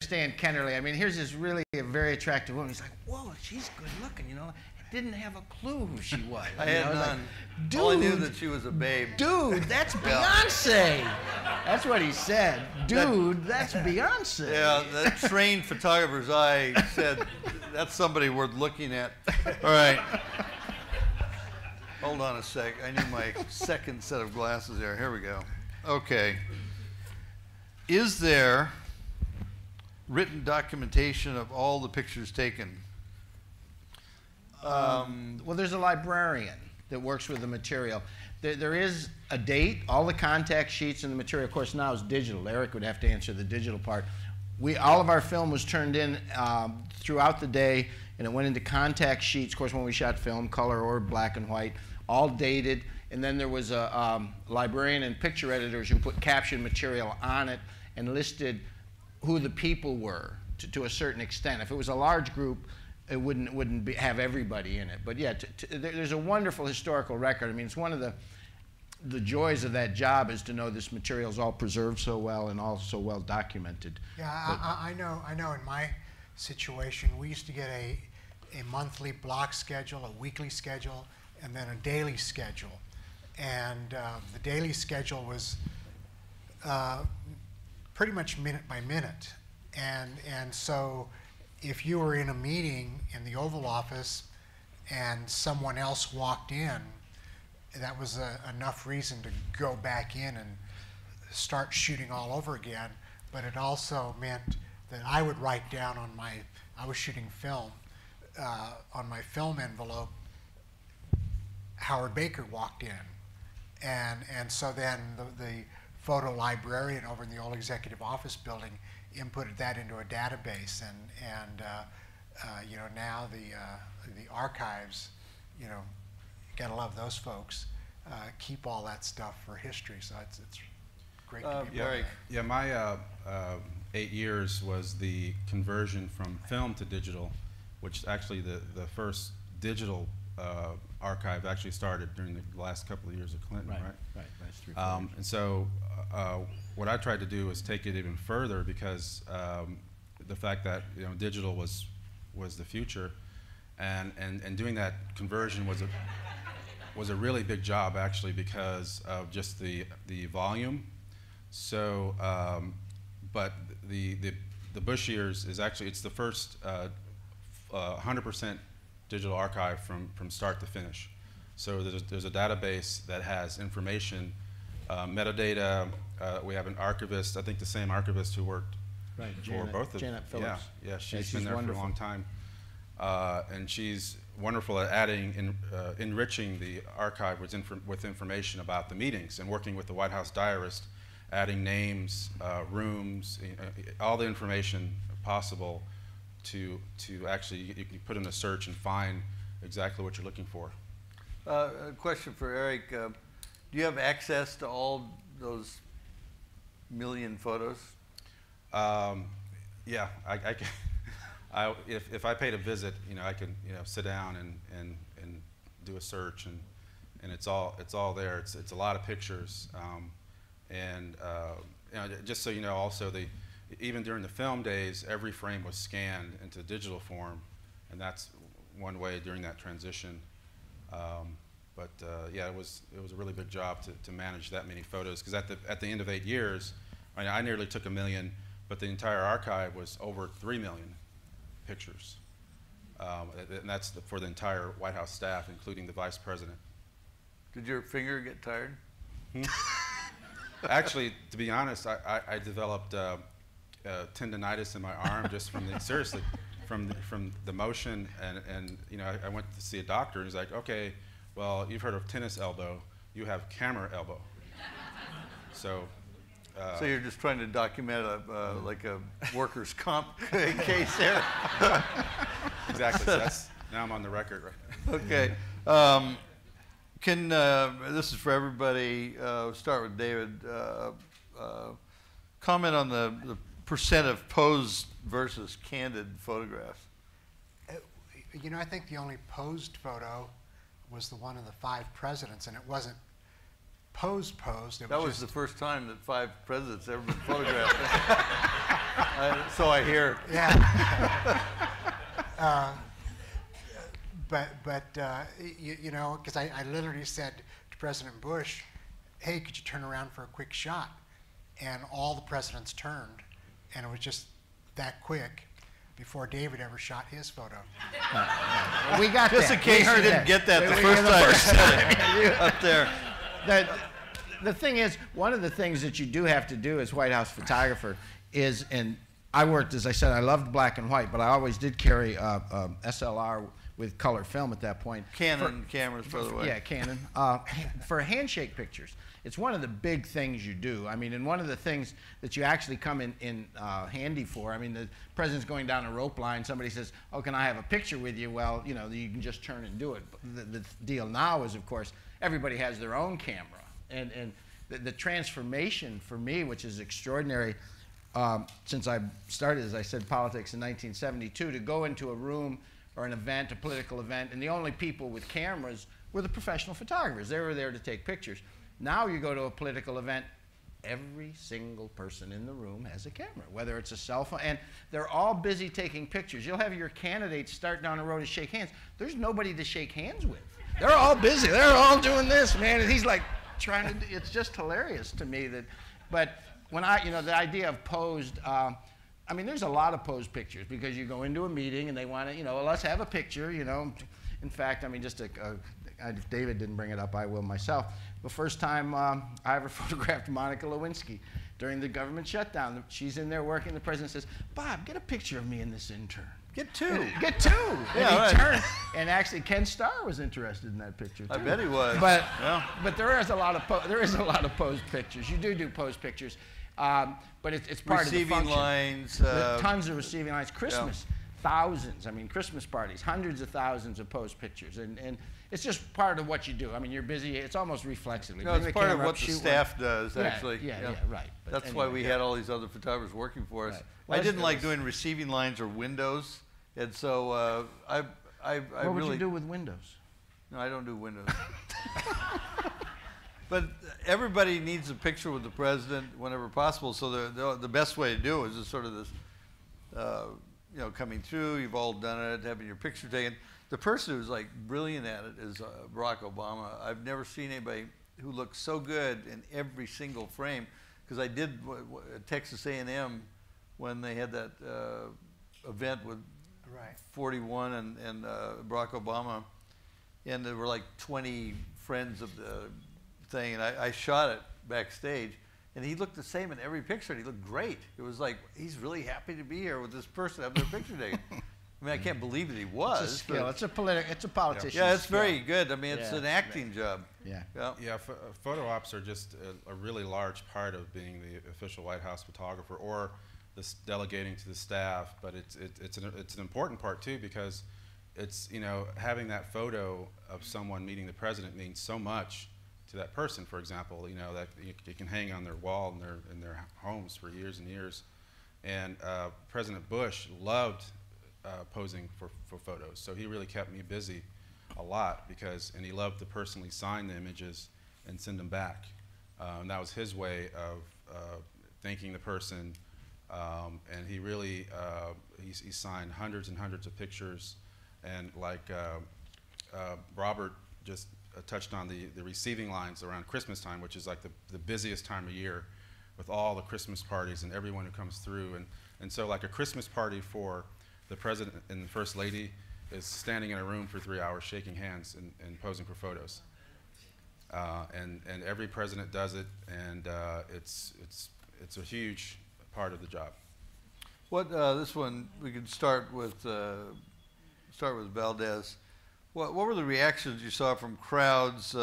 understand Kennerly. I mean, here's this really a very attractive woman. He's like, whoa, she's good looking, you know. Didn't have a clue who she was. I had none. Like, dude, all I knew that she was a babe. Dude, that's Beyonce. That's what he said. Dude, that's Beyonce. Yeah, that trained photographer's eye said, that's somebody worth looking at. All right. Hold on a sec. I need my second set of glasses there. Here we go. Okay. Is there written documentation of all the pictures taken? Well, there's a librarian that works with the material. There is a date, all the contact sheets and the material, of course, now is digital. Eric would have to answer the digital part. All of our film was turned in throughout the day, and it went into contact sheets, of course, when we shot film, color or black and white, all dated. And then there was a librarian and picture editors who put caption material on it and listed who the people were to a certain extent. If it was a large group, it wouldn't have everybody in it. But yeah, there's a wonderful historical record. I mean, it's one of the joys of that job is to know this material is all preserved so well and all so well documented. Yeah, I know in my situation, we used to get a monthly block schedule, a weekly schedule, and then a daily schedule. And the daily schedule was pretty much minute by minute. And so if you were in a meeting in the Oval Office and someone else walked in, that was enough reason to go back in and start shooting all over again. But it also meant that I would write down on I was shooting film, on my film envelope, Howard Baker walked in. And so then the photo librarian over in the old executive office building inputted that into a database, and you know, now the archives, you know, gotta love those folks, keep all that stuff for history. So it's great to be part of that. Yeah, my 8 years was the conversion from film to digital, which actually the first digital archive actually started during the last couple of years of Clinton, right? Right, that's 3 4 years. And so what I tried to do was take it even further, because the fact that, you know, digital was the future, and doing that conversion was a really big job, actually, because of just the volume. So, but the Bush years is actually, it's the first 100% digital archive from start to finish. So there's a database that has information, metadata. We have an archivist, I think the same archivist who worked for both of them. Janet Phillips. Yeah, she's been there wonderful for a long time. And she's wonderful at adding, enriching the archive with information about the meetings, and working with the White House diarist, adding names, rooms, all the information possible to actually, you can put in a search and find exactly what you're looking for. A question for Eric. Do you have access to all those million photos? Yeah, I can. If I paid a visit, you know, I can, you know, sit down and do a search, and it's all there. It's a lot of pictures, and you know, just so you know, also even during the film days, every frame was scanned into digital form, and that's one way during that transition. But yeah, it was a really big job to manage that many photos, because at the end of 8 years, I nearly took 1 million, but the entire archive was over 3 million pictures, and that's for the entire White House staff, including the Vice President. Did your finger get tired? Actually, to be honest, I developed tendonitis in my arm just from seriously from the motion, and you know, I went to see a doctor, and he's like, okay, well, you've heard of tennis elbow, you have camera elbow. So you're just trying to document like a workers' comp case there? Exactly. So now I'm on the record, right? Okay. This is for everybody, start with David. Comment on the percent of posed versus candid photographs. You know, I think the only posed photo was the one of the 5 presidents, and it wasn't posed. That was the first time that 5 presidents ever been photographed. So I hear. Yeah. You know, because I literally said to President Bush, hey, could you turn around for a quick shot? And all the presidents turned, and it was just that quick before David ever shot his photo. We got Just that. in case you didn't get that the first time I said it up there. The thing is, one of the things that you do have to do as White House photographer is, and I worked, as I said, I loved black and white, but I always did carry SLR with color film at that point. Canon cameras, by the way. Yeah, Canon. For handshake pictures, it's one of the big things you do. I mean, and one of the things that you actually come in handy for. I mean, the president's going down a rope line. Somebody says, "Oh, can I have a picture with you?" Well, you know, you can just turn and do it. But the deal now is, of course, everybody has their own camera, and the transformation for me, which is extraordinary, since I started, as I said, politics in 1972, to go into a room or an event, a political event, and the only people with cameras were the professional photographers. They were there to take pictures. Now you go to a political event, every single person in the room has a camera, whether it's a cell phone, and they're all busy taking pictures. You'll have your candidates start down the road to shake hands. There's nobody to shake hands with. They're all busy. They're all doing this, man, and he's like trying to, it's just hilarious to me that, but when the idea of posed, I mean, there's a lot of posed pictures because you go into a meeting and they want to, let's have a picture, In fact, I mean, if David didn't bring it up, I will myself. The first time I ever photographed Monica Lewinsky during the government shutdown, she's in there working. The president says, "Bob, get a picture of me and this intern." Get two. Get two. Yeah, and he turned, and actually Ken Starr was interested in that picture too. I bet he was. But yeah. but there is a lot of posed pictures. You do posed pictures. But it's part receiving of the function. lines. Tons of receiving lines. Christmas, thousands. I mean, Christmas parties, hundreds of thousands of posed pictures, and it's just part of what you do. I mean, you're busy. It's almost reflexively. No, it's part of what the staff does, actually. Yeah, right. But that's why we had all these other photographers working for us. Right. Well, I didn't like doing receiving lines or windows, and so I what would you do with windows? No, I don't do windows. But everybody needs a picture with the president whenever possible. So the best way to do it is just sort of this, coming through. You've all done it, having your picture taken. The person who's like brilliant at it is Barack Obama. I've never seen anybody who looks so good in every single frame. Because I did at Texas A&M when they had that event with 41 and Barack Obama, and there were like 20 friends of the thing, and I shot it backstage, and he looked the same in every picture, and he looked great. It was like, he's really happy to be here with this person having their picture taken. I mean, I can't believe that he was. It's a skill. It's a politician. Yeah, it's very good. I mean, it's an acting job. Yeah. Yeah, photo ops are just a really large part of being the official White House photographer, or this delegating to the staff. But it's an important part too, because it's having that photo of someone meeting the president means so much to that person. For example, that you can hang on their wall in their homes for years and years. And President Bush loved posing for photos, so he really kept me busy a lot and he loved to personally sign the images and send them back. And that was his way of thanking the person. And he really he signed hundreds and hundreds of pictures. And like Robert just touched on the receiving lines around Christmas time, which is like the busiest time of year with all the Christmas parties and everyone who comes through. And so like a Christmas party for the president and the first lady is standing in a room for 3 hours shaking hands and posing for photos. And every president does it, and it's a huge part of the job. What this one we could start with Valdez. What were the reactions you saw from crowds,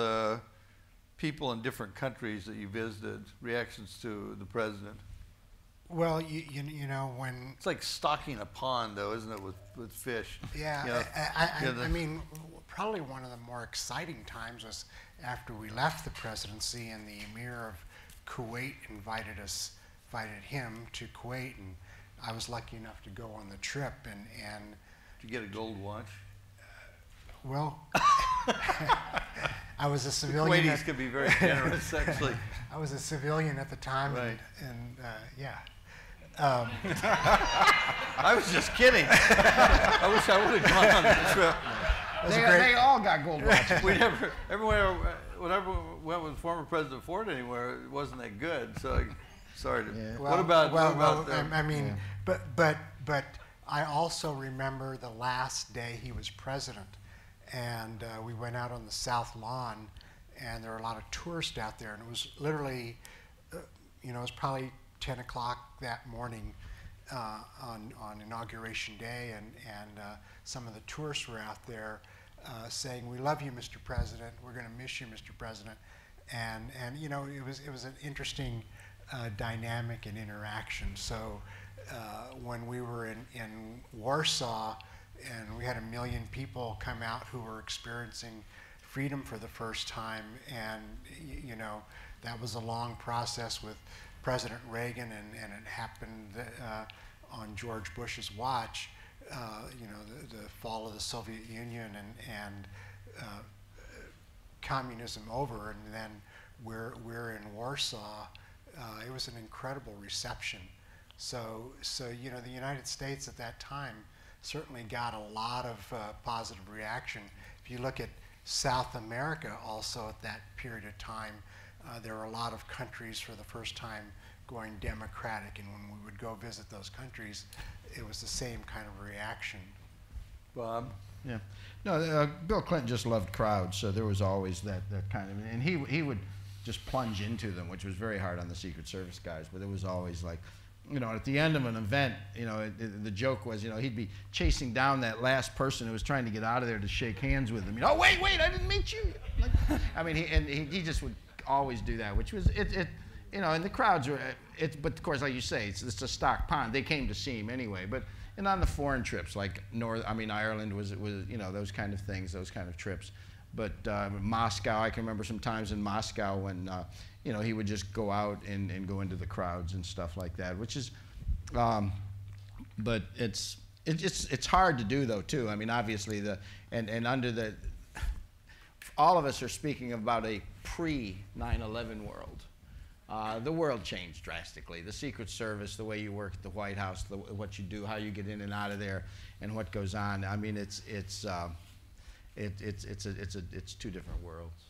people in different countries that you visited? Reactions to the president? Well, you know, when it's like stocking a pond, though, isn't it, with fish? Yeah, I mean, probably one of the more exciting times was after we left the presidency and the Emir of Kuwait invited him to Kuwait, and I was lucky enough to go on the trip. And did you get a gold watch? Well, I was a civilian. The Kuwaitis can be very generous, actually. I was a civilian at the time, right. and yeah. I was just kidding. I wish I would have gone on the trip. They all got gold watches. We never, everywhere, whenever we went with former President Ford anywhere, it wasn't that good. So, sorry. Yeah. What about them? I mean, but I also remember the last day he was president, and we went out on the South Lawn, and there were a lot of tourists out there, and it was literally, it was probably 10 o'clock that morning on Inauguration Day, and some of the tourists were out there saying, "We love you, Mr. President. We're going to miss you, Mr. President," and it was an interesting dynamic and interaction. So when we were in Warsaw, and we had 1 million people come out who were experiencing freedom for the first time, and that was a long process with President Reagan, and it happened on George Bush's watch. The fall of the Soviet Union and communism over, and then we're in Warsaw. It was an incredible reception. So the United States at that time certainly got a lot of positive reaction. If you look at South America, also at that period of time, there were a lot of countries for the first time going democratic, and when we would go visit those countries, it was the same kind of reaction. Bob? Yeah. No, Bill Clinton just loved crowds, so there was always that kind of, and he would just plunge into them, which was very hard on the Secret Service guys, but it was always like, at the end of an event, the joke was, he'd be chasing down that last person who was trying to get out of there to shake hands with him. Oh, wait, I didn't meet you. He just would always do that, which was, and the crowds were, but of course, like you say, it's a stock pond. They came to see him anyway, but, and on the foreign trips, like Ireland was, those kind of things, those kind of trips. But Moscow, I can remember some times in Moscow when, he would just go out and go into the crowds and stuff like that, which is, but it's hard to do though too. I mean, obviously all of us are speaking about a pre-9/11 world. The world changed drastically. The Secret Service, the way you work at the White House, what you do, how you get in and out of there, and what goes on. I mean, it's two different worlds.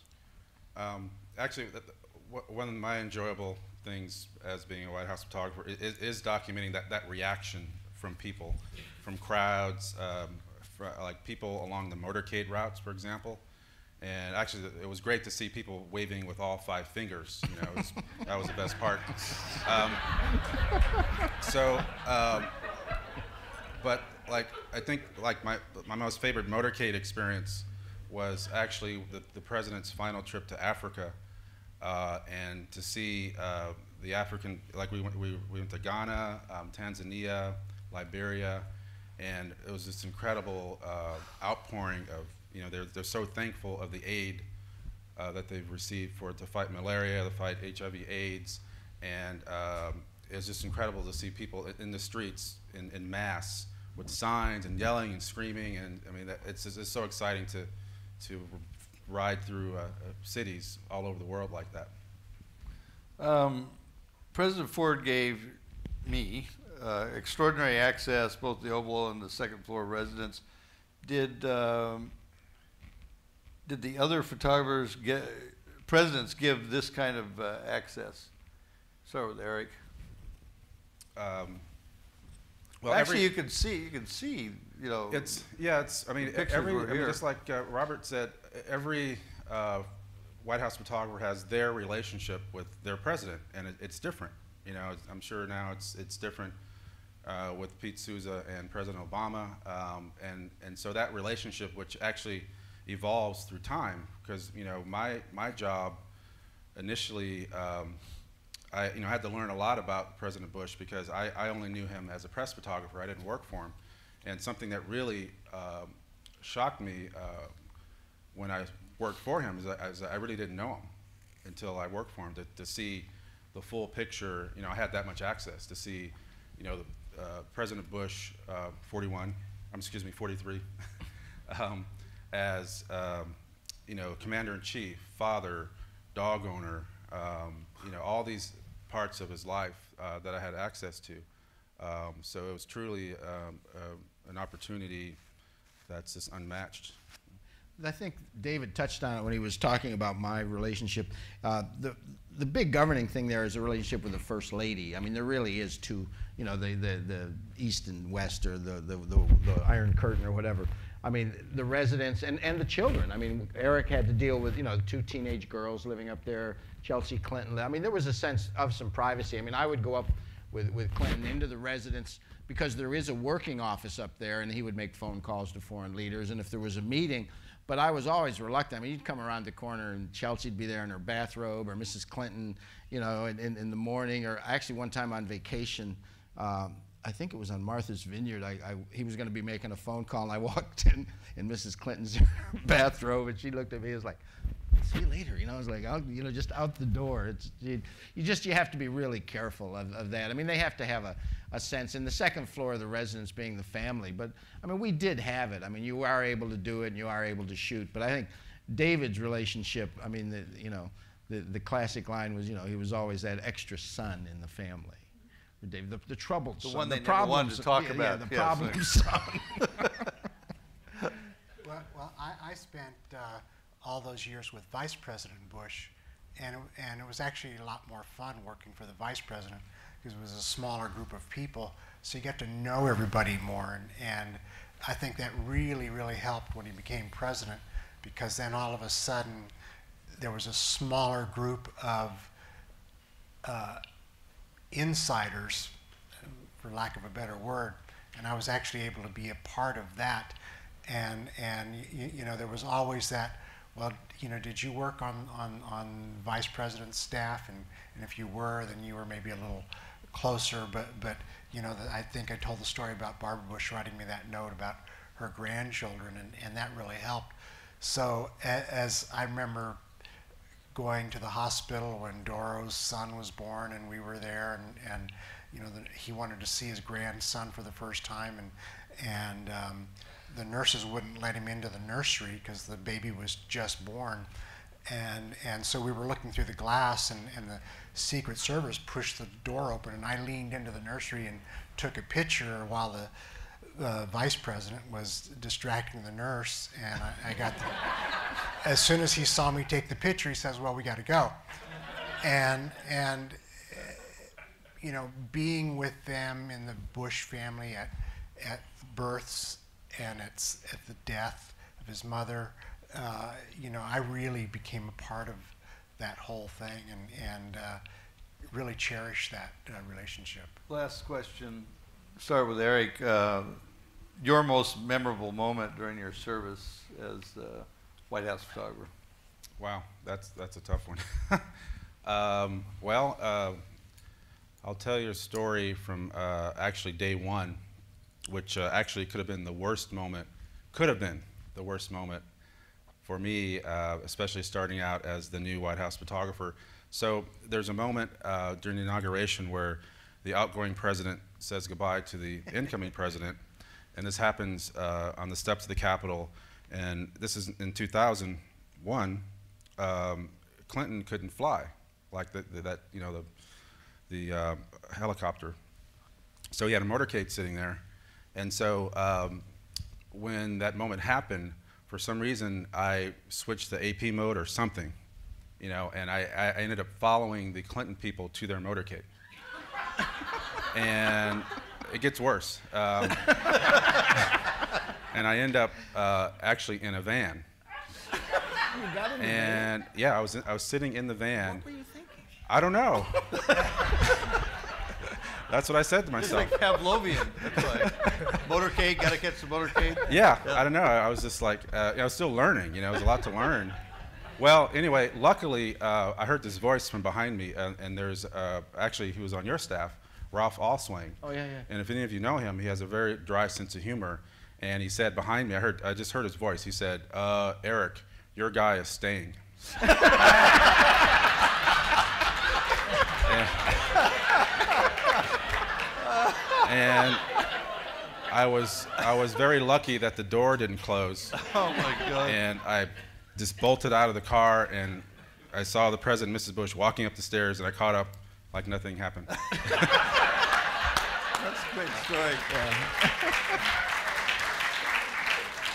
Actually, one of my enjoyable things as being a White House photographer is documenting that reaction from people, from crowds, like people along the motorcade routes, for example. And actually, it was great to see people waving with all 5 fingers. That was the best part. But I think my most favorite motorcade experience was actually the president's final trip to Africa, and to see the African, we went to Ghana, Tanzania, Liberia, and it was this incredible outpouring of, they're so thankful of the aid that they've received to fight malaria, to fight HIV/AIDS, and it was just incredible to see people in the streets in mass with signs and yelling and screaming, and I mean it's so exciting to ride through cities all over the world like that. President Ford gave me extraordinary access, both the Oval and the second floor residence. Did the other photographers presidents give this kind of access? Start with Eric. Well, actually, you can see. It's. I mean, just like Robert said, every White House photographer has their relationship with their president, and it's different. I'm sure now it's different with Pete Souza and President Obama, and so that relationship, which actually evolves through time, because my job initially. I had to learn a lot about President Bush because I only knew him as a press photographer. I didn't work for him. And something that really shocked me when I worked for him is I really didn't know him until I worked for him to see the full picture. I had that much access to see, President Bush, 43, as, commander-in-chief, father, dog owner, all these parts of his life that I had access to. So it was truly an opportunity that's just unmatched. I think David touched on it when he was talking about my relationship. The big governing thing there is a relationship with the First Lady. I mean, there really is two, you know, the East and West, or the Iron Curtain or whatever. I mean, the residents and the children. I mean, Eric had to deal with, you know, 2 teenage girls living up there, Chelsea Clinton. I mean, there was a sense of some privacy. I mean, I would go up with Clinton into the residence, because there is a working office up there, and he would make phone calls to foreign leaders, and if there was a meeting. But I was always reluctant. I mean, you'd come around the corner and Chelsea'd be there in her bathrobe, or Mrs. Clinton, you know, in the morning. Or actually one time on vacation, I think it was on Martha's Vineyard, he was going to be making a phone call, and I walked in Mrs. Clinton's bathrobe, and she looked at me and was like, "See you later." You know, I was like, you know, just out the door. You have to be really careful of that. I mean, they have to have a sense. And the second floor of the residence being the family. But, I mean, we did have it. I mean, you are able to do it, and you are able to shoot. But I think David's relationship, I mean, the classic line was, you know, he was always that extra son in the family. David, the troubled son. The one they never wanted to talk about. Yeah, the problem son. Well, I spent all those years with Vice President Bush, and it was actually a lot more fun working for the Vice President, because it was a smaller group of people, so you get to know everybody more, and I think that really, really helped when he became president, because then all of a sudden there was a smaller group of insiders, for lack of a better word, and I was actually able to be a part of that, and you know, there was always that, well, you know, did you work on Vice President's staff, and if you were, then you were maybe a little closer, but you know, I think I told the story about Barbara Bush writing me that note about her grandchildren, and that really helped. So as I remember going to the hospital when Doro's son was born, and we were there, and you know, he wanted to see his grandson for the first time, and the nurses wouldn't let him into the nursery because the baby was just born, and so we were looking through the glass, and the Secret Service pushed the door open, and I leaned into the nursery and took a picture while the Vice President was distracting the nurse, and I got as soon as he saw me take the picture, he says, "Well, we got to go," and you know, being with them in the Bush family at births and at the death of his mother, you know, I really became a part of that whole thing, and really cherished that relationship. Last question. Start with Eric. Your most memorable moment during your service as White House photographer? Wow, that's a tough one. I'll tell you a story from actually day one, which actually could have been the worst moment. Could have been the worst moment for me, especially starting out as the new White House photographer. So there's a moment during the inauguration where the outgoing president says goodbye to the incoming president, and this happens on the steps of the Capitol, and this is in 2001. Clinton couldn't fly, like the helicopter. So he had a motorcade sitting there, and so when that moment happened, for some reason I switched to AP mode or something, you know, and I ended up following the Clinton people to their motorcade. And it gets worse. And I end up actually in a van. You got in the and van? Yeah, I was sitting in the van. What were you thinking? I don't know. That's what I said to myself. It's like Pavlovian. It's like motorcade, gotta catch the motorcade. Yeah, I don't know. I was just like, I was still learning. You know, it was a lot to learn. Well, anyway, luckily, I heard this voice from behind me, and there's actually, he was on your staff, Ralph Alswain. Oh, yeah, yeah. And if any of you know him, he has a very dry sense of humor. And he said behind me, I just heard his voice. He said, "Eric, your guy is staying." And I was very lucky that the door didn't close. Oh my God. And I just bolted out of the car, and I saw the President and Mrs. Bush walking up the stairs, and I caught up like nothing happened. That's Great story.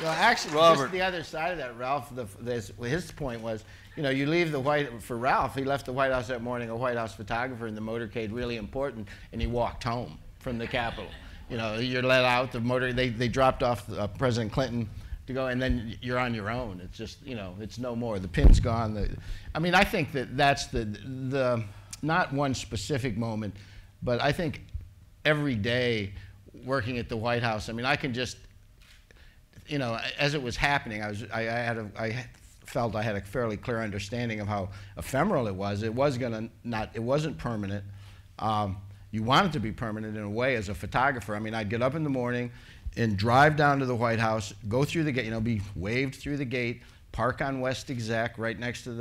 Well, actually, Robert. just the other side of that, Ralph, his point was, you know, you leave for Ralph, he left the White House that morning, a White House photographer in the motorcade, really important, and he walked home from the Capitol. You know, you're let out, they dropped off President Clinton to go, and then you're on your own. It's just, you know, it's no more. The pin's gone. I mean, I think that's the not one specific moment, but I think every day working at the White House, I mean, I can just, you know, as it was happening, I felt I had a fairly clear understanding of how ephemeral it was. It wasn't permanent. You want it to be permanent in a way as a photographer. I mean, I'd get up in the morning and drive down to the White House, go through the gate, you know, be waved through the gate, park on West Exec right next to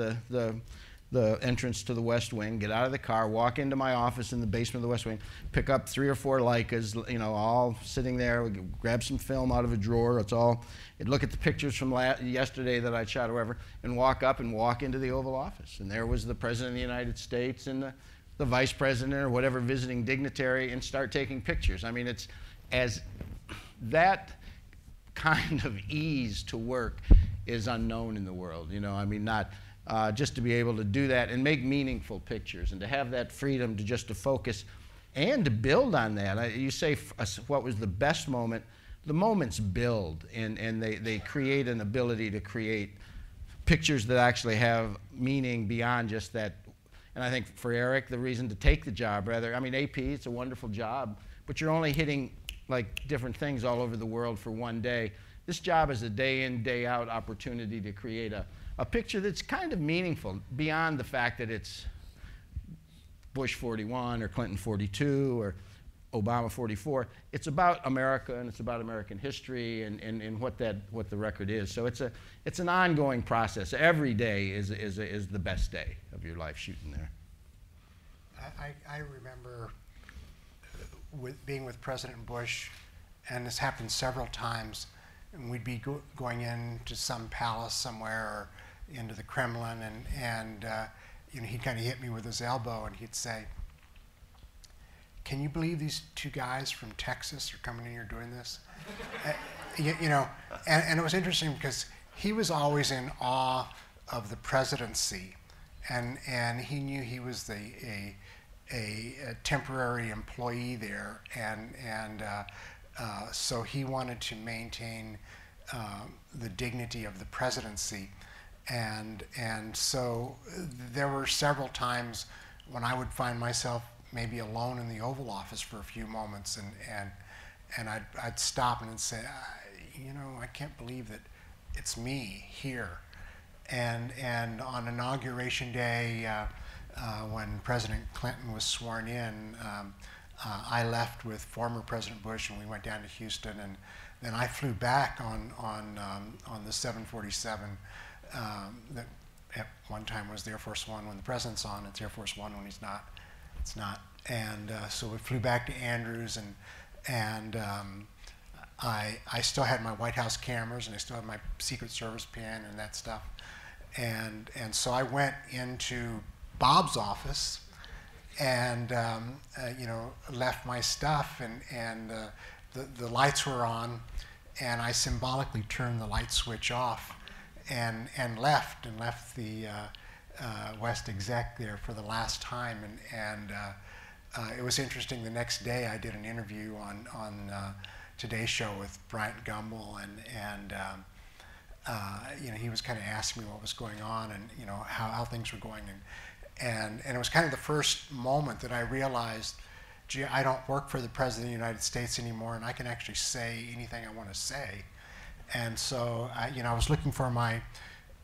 the entrance to the West Wing, get out of the car, walk into my office in the basement of the West Wing, pick up 3 or 4 Leicas, you know, all sitting there, grab some film out of a drawer, look at the pictures from yesterday that I shot or whatever, and walk into the Oval Office. And there was the President of the United States and the Vice President or whatever visiting dignitary, and start taking pictures. I mean, it's as that kind of ease to work is unknown in the world, you know. I mean, not just to be able to do that and make meaningful pictures, and to have that freedom to focus and to build on that. You say what was the best moment? The moments build, and they create an ability to create pictures that actually have meaning beyond just that. And I think for Eric, the reason to take the job, I mean, AP, it's a wonderful job, but you're only hitting like different things all over the world for one day. This job is a day in, day out opportunity to create a picture that's kind of meaningful beyond the fact that it's Bush 41 or Clinton 42 or Obama 44. It's about America, and it's about American history and what the record is. So it's an ongoing process. Every day is the best day of your life shooting there. I remember being with President Bush, and this happened several times, and we'd be going into some palace somewhere or into the Kremlin, and you know, he'd kind of hit me with his elbow, and he'd say, "Can you believe these 2 guys from Texas are coming in here doing this?" You know, and it was interesting because he was always in awe of the presidency, and he knew he was a temporary employee there, and so he wanted to maintain the dignity of the presidency, and so there were several times when I would find myself maybe alone in the Oval Office for a few moments, and I'd stop and say, you know, I can't believe that it's me here. And on Inauguration Day, when President Clinton was sworn in, I left with former President Bush, and we went down to Houston, and then I flew back on the 747 that at one time was the Air Force One when the president's on. It's Air Force One when he's not. It's not. And so we flew back to Andrews, and I still had my White House cameras, and I still had my Secret Service pen and that stuff. And so I went into Bob's office and you know, left my stuff, and the lights were on, and I symbolically turned the light switch off and left the West Exec there for the last time, and it was interesting. The next day I did an interview on Today's Show with Bryant Gumbel, and you know, he was kind of asking me what was going on, and you know, how things were going, and it was kind of the first moment that I realized, gee, I don't work for the President of the United States anymore, and I can actually say anything I want to say. And so you know, I was looking for my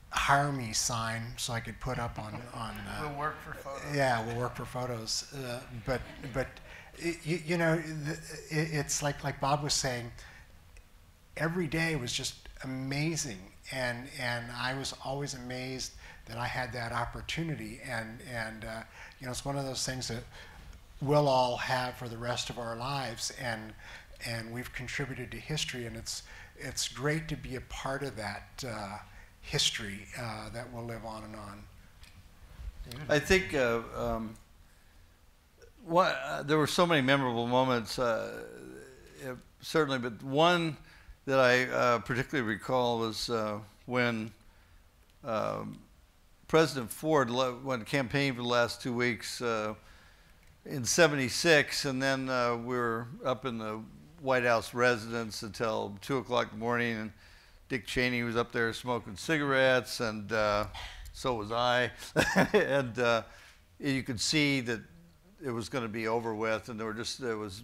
hire me sign so I could put up on We'll work for photos. Yeah, we'll work for photos. But you know, it's like Bob was saying, every day was just amazing, and I was always amazed that I had that opportunity, and you know, it's one of those things that we'll all have for the rest of our lives, and we've contributed to history, and it's great to be a part of that history that will live on and on. I think there were so many memorable moments, certainly, but one that I particularly recall was when President Ford went campaign for the last 2 weeks in '76, and then we were up in the White House residence until 2 o'clock in the morning, and Dick Cheney was up there smoking cigarettes, and so was I. And you could see that it was going to be over with, and there was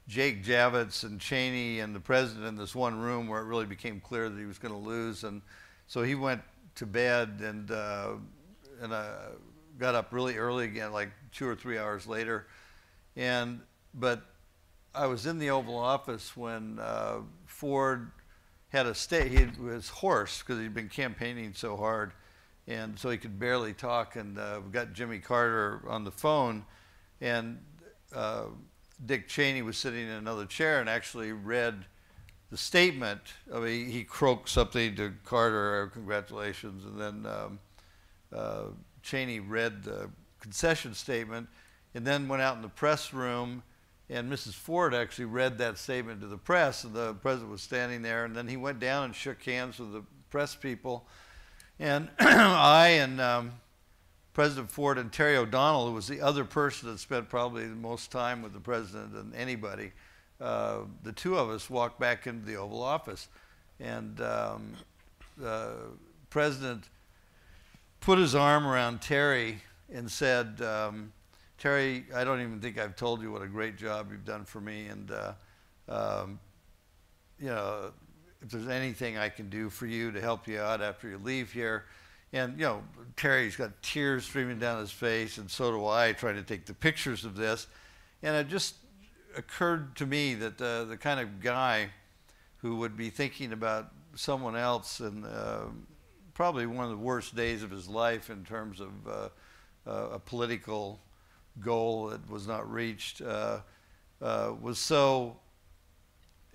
Jake Javits and Cheney and the president in this one room where it really became clear that he was going to lose. And so he went to bed and got up really early again, like 2 or 3 hours later. But I was in the Oval Office when Ford had he was hoarse because he'd been campaigning so hard, and so he could barely talk. And we got Jimmy Carter on the phone, and Dick Cheney was sitting in another chair and actually read the statement. I mean, he croaked something to Carter, congratulations, and then Cheney read the concession statement, and then went out in the press room, and Mrs. Ford actually read that statement to the press, and the president was standing there, and then he went down and shook hands with the press people, and I and President Ford and Terry O'Donnell, who was the other person that spent probably the most time with the president than anybody, the two of us walked back into the Oval Office, and the president put his arm around Terry and said, Terry, I don't even think I've told you what a great job you've done for me, and you know, if there's anything I can do for you to help you out after you leave here. And, you know, Terry's got tears streaming down his face, and so do I, trying to take the pictures of this. And it just occurred to me that the kind of guy who would be thinking about someone else and probably one of the worst days of his life in terms of a political goal that was not reached was so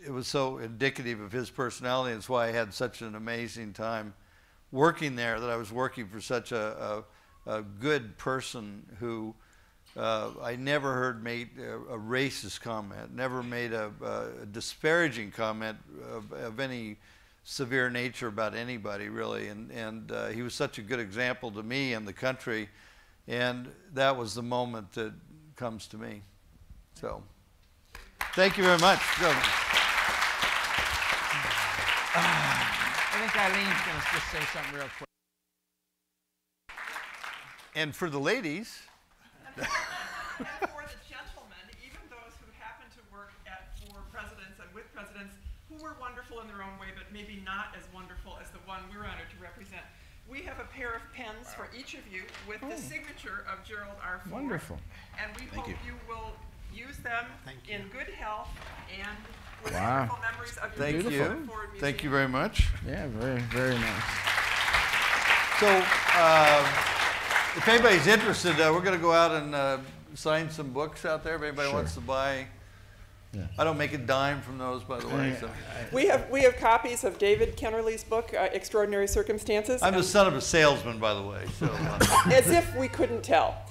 indicative of his personality. And it's why I had such an amazing time working there, that I was working for such a good person who I never heard made a racist comment, never made a disparaging comment of any severe nature about anybody, really. And he was such a good example to me and the country, and that was the moment that comes to me. So, thank you very much. I think Eileen's going to just say something real quick. And for the ladies. And for the gentlemen, even those who happen to work for presidents and with presidents who were wonderful in their own way, but maybe not as wonderful as the one we're honored to represent. We have a pair of pens for each of you with the signature of Gerald R. Ford. Wonderful. And we hope you will use them in good health and with Wow. wonderful memories of your Thank visit to you. the Ford Museum. Thank you very much. Yeah, very, very nice. So, if anybody's interested, we're going to go out and sign some books out there. If anybody Sure. wants to buy, Yeah. I don't make a dime from those, by the way. So. We have copies of David Kennerly's book, Extraordinary Circumstances. I'm the son of a salesman, by the way. So, As if we couldn't tell.